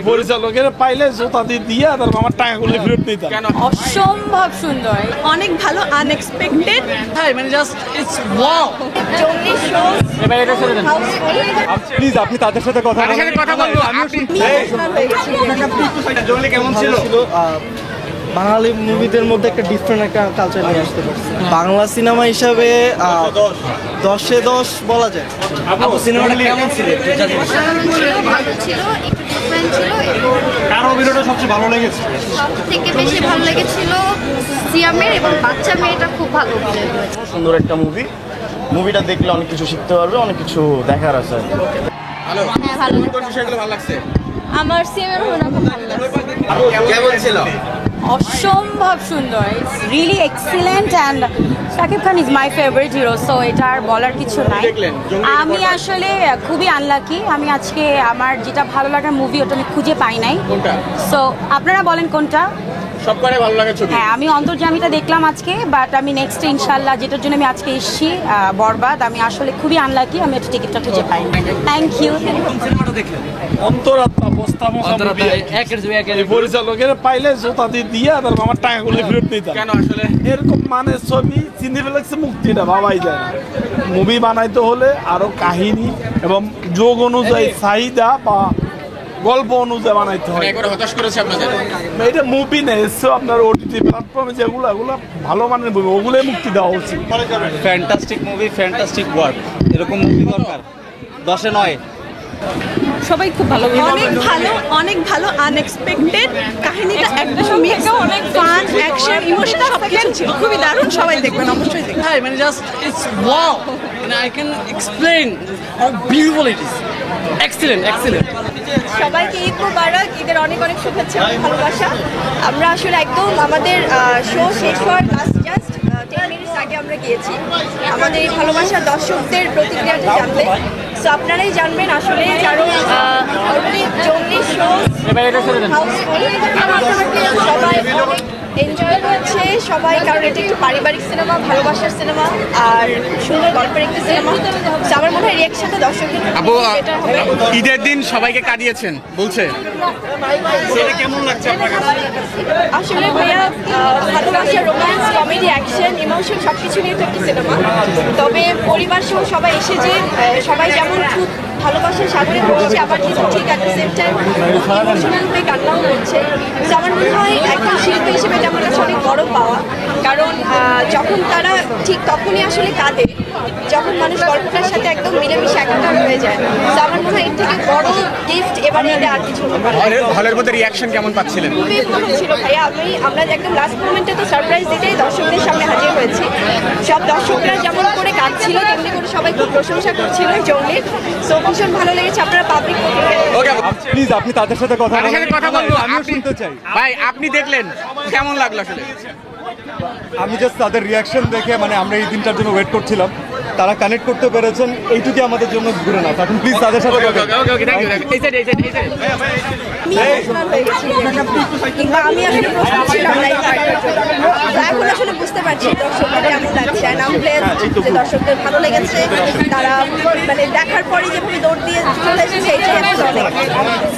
পরিচালকের পাইলে জোতা দিয়ে দিয়ে তারপর আমার টাকাগুলো ফেরত নিতাম। অসম্ভব সুন্দর, অনেক ভালো, আনএক্সপেক্টেড। হ্যাঁ মানে জাস্ট ইটস ওয়াও। প্লিজ আপনি তাদের সাথে কথা বলবো। জঙ্গলি কেমন ছিল? বাঙালি মুভিদের মধ্যে একটা ডিফারেন্ট একটা কালচার নিয়ে আসতে পারছে। বাংলা সিনেমা হিসাবে 10-এ 10 বলা যায়। আপু সিনেমাটা কেমন ছিল? ভালো ছিল, একটু ডিফারেন্ট ছিল। কার অভিনয়টা সবচেয়ে ভালো লেগেছে? সবথেকে বেশি ভালো লেগেছিল সিয়ামের, এবং বাচ্চা মেয়েটা খুব ভালো অভিনয় করেছে। সুন্দর একটা মুভিটা দেখলে অনেক কিছু শিখতে পারবে, অনেক কিছু দেখার আছে। হ্যালো, হ্যাঁ ভালো কোন বিষয়গুলো ভালো লাগছে? আমার সিনেমার অভিনয় খুব ভালো লাগছে, কেমন ছিল? অসম্ভব সুন্দর। It's really excellent and Shakib Khan is my favourite hero, so এটা আর বলার কিছু নাই। আমি আসলে খুবই আনলাকি, আমি আজকে আমার যেটা ভালো লাগার মুভি ওটা আমি খুঁজে পাই নাই। কোনটা? সো আপনারা বলেন কোনটা? সবকটাই ভালো লাগে ছবি। হ্যাঁ, আমি অন্তর্জামিটা দেখলাম আজকে, বাট আমি নেক্সট ইনশাল্লাহ যেটার জন্য আমি আজকে এসেছি বরবাদ, আমি আসলে খুবই আনলাকি, আমি একটা টিকিটটা খুঁজে পাই। Thank you. সিনেমাটা দেখলেন? অন্তরাত্মা বস্তা মশা পরিচালকের পাইলে জোতা দিয়ে দিয়ে তারপর আমার টাকাগুলো ফেরত নিতাম। কেন আসলে? এরকম মানে ছবি সিনেপ্লেক্সে মুক্তিটা ভাবাই যায় না। মুভি বানাইতে হলে আরো কাহিনী এবং যোগ অনুযায়ী চাহিদা বা গল্প অনুযায়ী বানাইতে হয়। একবার হতাশ করেছে আপনাদের? এটা মুভি নেই, এসব আপনার ওটিটি প্ল্যাটফর্মে যেগুলো ওগুলো ভালো মানের মুভি, ওগুলোই মুক্তি দেওয়া উচিত। Fantastic movie, fantastic work. এরকম মুভি দরকার, 10-এ 9। সবাই খুব ভালো, অনেক ভালো, অনেক ভালো, আনএক্সপেক্টেড। কাহিনীটা একদম মিক্স, অনেক ফান, অ্যাকশন, ইমোশন সবকিছু ছিল। খুবই দারুণ, সবাই দেখবেন, অবশ্যই দেখবেন। হ্যাঁ মানে জাস্ট ইটস ওয়াও। মানে I can explain how beautiful it is. Excellent, excellent. সবাইকে ঈদ মুবারক, ঈদের অনেক অনেক শুভেচ্ছা, ভালোবাসা। আমরা আসলে একদম আমাদের শো শেষ হওয়ার লাস্ট জাস্ট 10 মিনিটস আগে আমরা গিয়েছি আমাদের এই ভালোবাসার দর্শকদের প্রতিক্রিয়াটা জানতে। সো আপনারাই জানবেন আসলে, কারণ অলরেডি জঙ্গলি শো হাউসফুল, সবাই অনেক এনজয় করছে সবাই, কারণ এটা একটু পারিবারিক সিনেমা, ভালোবাসার সিনেমা, আর সুন্দর গল্পের একটি সিনেমা। আমার মনে হয় রিয়াকশনটা দর্শকের আপু বেটার হবে। ঈদের দিন সবাইকে কাটিয়েছেন বলছে, সেটা কেমন লাগছে আপনার কাছে? আসলে ভাইয়া ভালোবাসা, রোম্যান্স, কমেডি, অ্যাকশন, ইমোশন সবকিছু নিয়ে তো একটি সিনেমা। তবে পরিবার সহ সবাই এসে যে সবাই যেমন খুব ভালোবাসার সাগরে পড়ছে, আবার কিন্তু ঠিক at the same time emotional হয়ে কান্নাও করছে। তো আমার মনে হয় একজন শিল্পী হিসেবে এটা আমার কাছে অনেক বড় পাওয়া, কারণ যখন তারা ঠিক তখনই আসলে কাঁদে যখন মানুষ গল্পটার সাথে একদম মিলেমিশে একাকার হয়ে যায়। তো আমার মনে হয় এর থেকে বড় গিফট এবারে এটা আর কিছু হতে পারে না। হলের মধ্যে রিয়াকশন কেমন পাচ্ছিলেন? খুবই ভালো ছিল ভাইয়া। আমরা একদম লাস্ট মোমেন্টে তো সারপ্রাইজ দিতেই দর্শকদের সামনে হাজির হয়েছি। সব দর্শকরা যেমন করে কাঁদছিল তেমনি করে সবাই খুব প্রশংসা করছিল জঙ্গলির। সো ভীষণ ভালো লেগেছে। আপনারা পাবলিক প্লিজ আপনি তাদের সাথে কথা বলবো। আমিও শুনতে চাই। ভাই আপনি দেখলেন, কেমন লাগলো আসলে? আমি জাস্ট তাদের রিয়াকশন দেখে, মানে আমরা এই দিনটার জন্য ওয়েট করছিলাম, তারা কানেক্ট করতে পেরেছেন, এইটুকুই আমাদের জন্য ঘুরে না। এখন প্লিজ তাদের সাথে কথা আমি আসলে প্রস্তুত ছিলাম না এই কার্ডটার জন্য। এখন আসলে বুঝতে পারছি দর্শকদের কেমন লাগছে। যে দর্শকদের ভালো লেগেছে, তারা মানে দেখার পরে যেভাবে দৌড় দিয়ে চলে এসেছে, এটাই আসলে অনেক।